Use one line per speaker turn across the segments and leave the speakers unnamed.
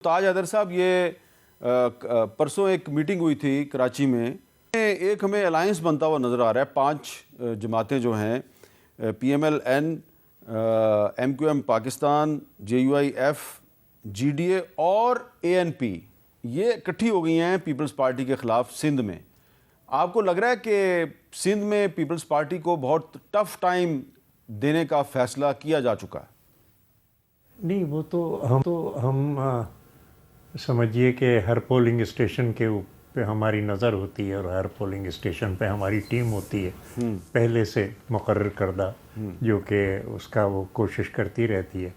تاج حیدر صاحب، یہ پرسوں ایک میٹنگ ہوئی تھی کراچی میں، ایک ہمیں الائنس بنتا ہوا نظر آ رہا ہے. 5 جماعتیں جو ہیں، P M L N, M Q M Pakistan, J U I F, G D A اور اے این پی، یہ اکٹھی ہو گئی ہیں پیپلز پارٹی کے خلاف سندھ میں. آپ کو لگ رہا ہے کہ سندھ میں پیپلز پارٹی کو بہت ٹف ٹائم دینے کا فیصلہ کیا جا چکا ہے؟
نہیں، وہ تو ہم سمجھیے کہ ہر پولنگ اسٹیشن کے پہ ہماری نظر ہوتی ہے اور ہر پولنگ اسٹیشن پہ ہماری ٹیم ہوتی ہے پہلے سے مقرر کردہ، جو کہ اس کا وہ کوشش کرتی رہتی ہے.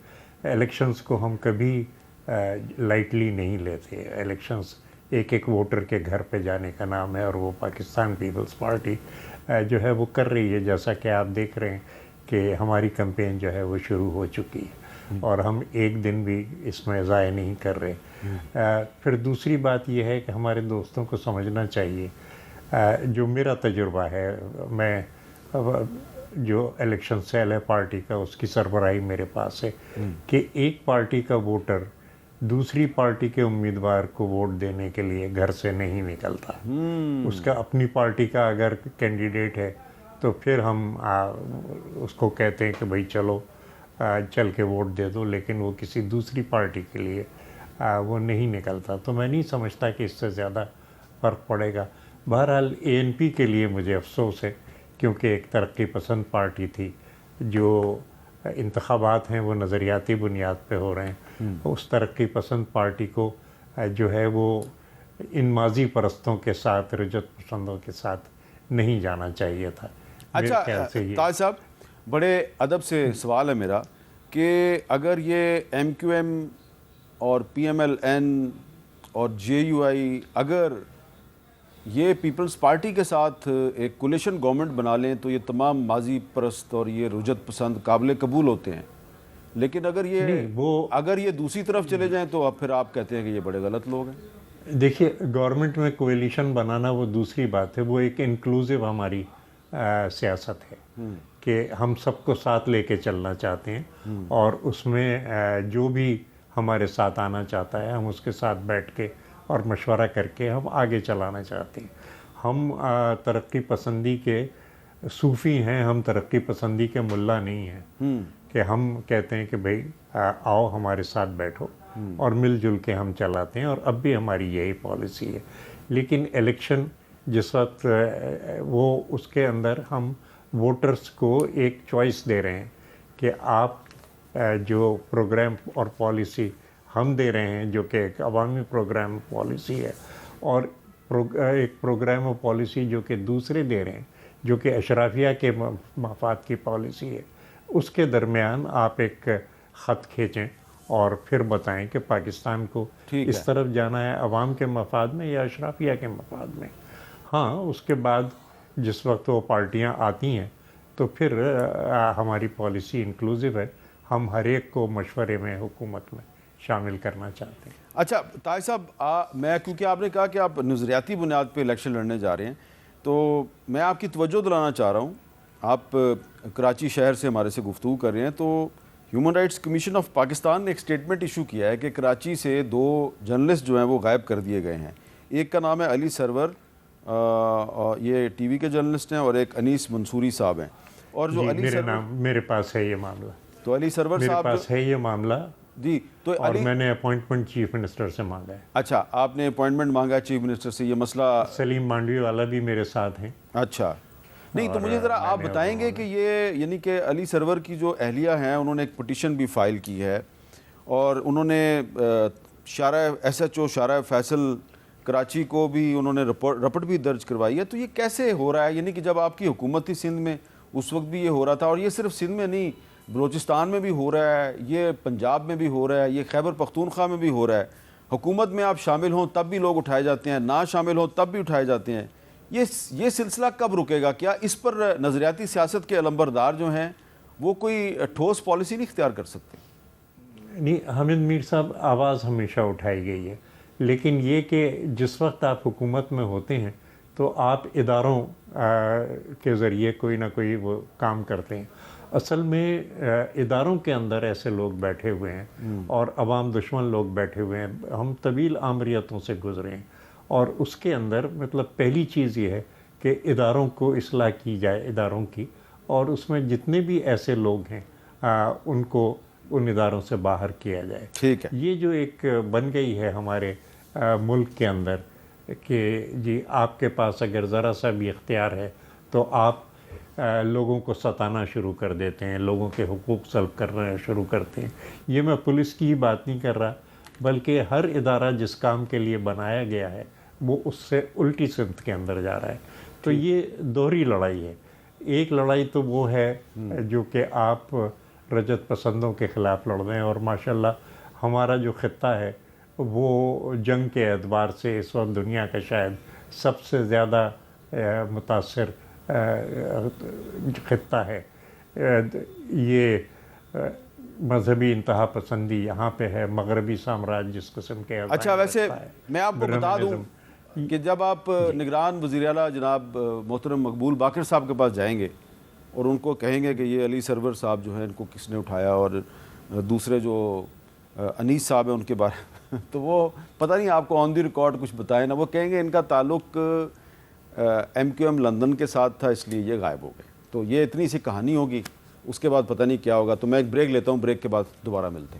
الیکشنز کو ہم کبھی لائٹلی نہیں لیتے. الیکشنز ایک ایک ووٹر کے گھر پہ جانے کا نام ہے، اور وہ پاکستان پیپلز پارٹی جو ہے وہ کر رہی ہے. جیسا کہ آپ دیکھ رہے ہیں کہ ہماری کمپین جو ہے وہ شروع ہو چکی ہے اور ہم ایک دن بھی اس میں ضائع نہیں کر رہے. پھر دوسری بات یہ ہے کہ ہمارے دوستوں کو سمجھنا چاہیے، جو میرا تجربہ ہے، میں جو الیکشن سیل ہے پارٹی کا، اس کی سربراہی میرے پاس ہے، کہ ایک پارٹی کا ووٹر دوسری پارٹی کے امیدوار کو ووٹ دینے کے لیے گھر سے نہیں نکلتا. اس کا اپنی پارٹی کا اگر کینڈیڈیٹ ہے تو پھر ہم اس کو کہتے ہیں کہ بھائی چلو چل کے ووٹ دے دو، لیکن وہ کسی دوسری پارٹی کے لیے وہ نہیں نکلتا. تو میں نہیں سمجھتا کہ اس سے زیادہ فرق پڑے گا. بہرحال اے این پی کے لیے مجھے افسوس ہے، کیونکہ ایک ترقی پسند پارٹی تھی. جو انتخابات ہیں وہ نظریاتی بنیاد پہ ہو رہے ہیں. اس ترقی پسند پارٹی کو جو ہے وہ ان ماضی پرستوں کے ساتھ، رجت پسندوں کے ساتھ نہیں جانا چاہیے تھا.
اچھا تاج صاحب، بڑے ادب سے سوال ہے میرا کہ اگر یہ ایم کیو ایم اور پی ایم ایل این اور جے یو آئی اگر یہ پیپلز پارٹی کے ساتھ ایک کولیشن گورنمنٹ بنا لیں تو یہ تمام ماضی پرست اور یہ رجت پسند قابل قبول ہوتے ہیں. لیکن اگر یہ دوسری طرف چلے جائیں تو اب پھر آپ کہتے ہیں کہ یہ بڑے غلط لوگ ہیں.
دیکھیے، گورنمنٹ میں کولیشن بنانا وہ دوسری بات ہے. وہ ایک انکلوزیو ہماری سیاست ہے کہ ہم سب کو ساتھ لے کے چلنا چاہتے ہیں، اور اس میں جو بھی ہمارے ساتھ آنا چاہتا ہے ہم اس کے ساتھ بیٹھ کے اور مشورہ کر کے ہم آگے چلانا چاہتے ہیں. ہم ترقی پسندی کے صوفی ہیں، ہم ترقی پسندی کے ملا نہیں ہیں کہ ہم کہتے ہیں کہ بھئی آؤ ہمارے ساتھ بیٹھو اور مل جل کے ہم چلاتے ہیں، اور اب بھی ہماری یہی پالیسی ہے. لیکن الیکشن جس وقت وہ اس کے اندر ہم ووٹرز کو ایک چوائس دے رہے ہیں کہ آپ جو پروگرام اور پالیسی ہم دے رہے ہیں، جو کہ ایک عوامی پروگرام پالیسی ہے، اور ایک پروگرام اور پالیسی جو کہ دوسرے دے رہے ہیں جو کہ اشرافیہ کے مفاد کی پالیسی ہے، اس کے درمیان آپ ایک خط کھینچیں اور پھر بتائیں کہ پاکستان کو اس طرف جانا ہے، عوام کے مفاد میں یا اشرافیہ کے مفاد میں. ہاں، اس کے بعد جس وقت وہ پارٹیاں آتی ہیں تو پھر ہماری پالیسی انکلوزیو ہے. ہم ہر ایک کو مشورے میں، حکومت میں شامل کرنا چاہتے ہیں.
اچھا تاج صاحب، میں کیونکہ آپ نے کہا کہ آپ نظریاتی بنیاد پہ الیکشن لڑنے جا رہے ہیں، تو میں آپ کی توجہ دلانا چاہ رہا ہوں. آپ کراچی شہر سے ہمارے سے گفتگو کر رہے ہیں، تو human rights commission of Pakistan نے ایک سٹیٹمنٹ ایشو کیا ہے کہ کراچی سے 2 جرنلسٹ جو ہیں وہ غائب کر دیے گئے ہیں. ایک کا نام ہے علی سرور، یہ ٹی وی کے جرنلسٹ ہیں، اور ایک انیس منصوری صاحب ہیں. اور جو علی سرور،
میرے پاس ہے یہ معاملہ،
تو علی سرور صاحب
میرے پاس ہے یہ معاملہ
جی، تو
اور میں نے اپوائنٹمنٹ چیف منسٹر سے مانگا ہے.
اچھا، آپ نے اپوائنٹمنٹ مانگا ہے چیف منسٹر سے، یہ مسئلہ
سلیم مانڈوی والا بھی میرے ساتھ ہیں.
اچھا، نہیں تو مجھے ذرا آپ بتائیں گے کہ یہ یعنی کہ علی سرور کی جو اہلیہ ہیں انہوں نے ایک پٹیشن بھی فائل کی ہے، اور انہوں نے شارع ایس ایچ او شارع فیصل کراچی کو بھی انہوں نے رپورٹ بھی درج کروائی ہے. تو یہ کیسے ہو رہا ہے؟ یعنی کہ جب آپ کی حکومت تھی سندھ میں اس وقت بھی یہ ہو رہا تھا، اور یہ صرف سندھ میں نہیں، بلوچستان میں بھی ہو رہا ہے، یہ پنجاب میں بھی ہو رہا ہے، یہ خیبر پختونخوا میں بھی ہو رہا ہے. حکومت میں آپ شامل ہوں تب بھی لوگ اٹھائے جاتے ہیں، نہ شامل ہوں تب بھی اٹھائے جاتے ہیں. یہ سلسلہ کب رکے گا؟ کیا اس پر نظریاتی سیاست کے علمبردار جو ہیں وہ کوئی ٹھوس پالیسی نہیں اختیار کر سکتے؟
نہیں، حامد میر صاحب، آواز ہمیشہ اٹھائی گئی ہے، لیکن یہ کہ جس وقت آپ حکومت میں ہوتے ہیں تو آپ اداروں کے ذریعے کوئی نہ کوئی وہ کام کرتے ہیں. اصل میں اداروں کے اندر ایسے لوگ بیٹھے ہوئے ہیں اور عوام دشمن لوگ بیٹھے ہوئے ہیں. ہم طویل آمریتوں سے گزرے ہیں اور اس کے اندر مطلب پہلی چیز یہ ہے کہ اداروں کو اصلاح کی جائے اداروں کی, اور اس میں جتنے بھی ایسے لوگ ہیں ان کو ان اداروں سے باہر کیا جائے.
ٹھیک ہے.
یہ جو ایک بن گئی ہے ہمارے ملک کے اندر کہ جی آپ کے پاس اگر ذرا سا بھی اختیار ہے تو آپ لوگوں کو ستانا شروع کر دیتے ہیں, لوگوں کے حقوق سلب کرنا شروع کرتے ہیں. یہ میں پولیس کی ہی بات نہیں کر رہا, بلکہ ہر ادارہ جس کام کے لیے بنایا گیا ہے وہ اس سے الٹی سمت کے اندر جا رہا ہے. تو یہ دوہری لڑائی ہے. ایک لڑائی تو وہ ہے جو کہ آپ رجت پسندوں کے خلاف لڑ رہے ہیں, اور ماشاءاللہ ہمارا جو خطہ ہے وہ جنگ کے اعتبار سے اس وقت دنیا کا شاید سب سے زیادہ متاثر خطہ ہے. یہ مذہبی انتہا پسندی یہاں پہ ہے, مغربی سامراج جس قسم کے.
اچھا, ویسے میں آپ کو بتا دوں کہ جب آپ نگران وزیر اعلیٰ جناب محترم مقبول باقر صاحب کے پاس جائیں گے اور ان کو کہیں گے کہ یہ علی سرور صاحب جو ہیں ان کو کس نے اٹھایا, اور دوسرے جو انیس صاحب ہیں ان کے بارے تو وہ پتہ نہیں آپ کو آن دی ریکارڈ کچھ بتائیں نا, وہ کہیں گے ان کا تعلق MQM لندن کے ساتھ تھا اس لیے یہ غائب ہو گئے. تو یہ اتنی سی کہانی ہوگی, اس کے بعد پتہ نہیں کیا ہوگا. تو میں ایک بریک لیتا ہوں, بریک کے بعد دوبارہ ملتے ہیں.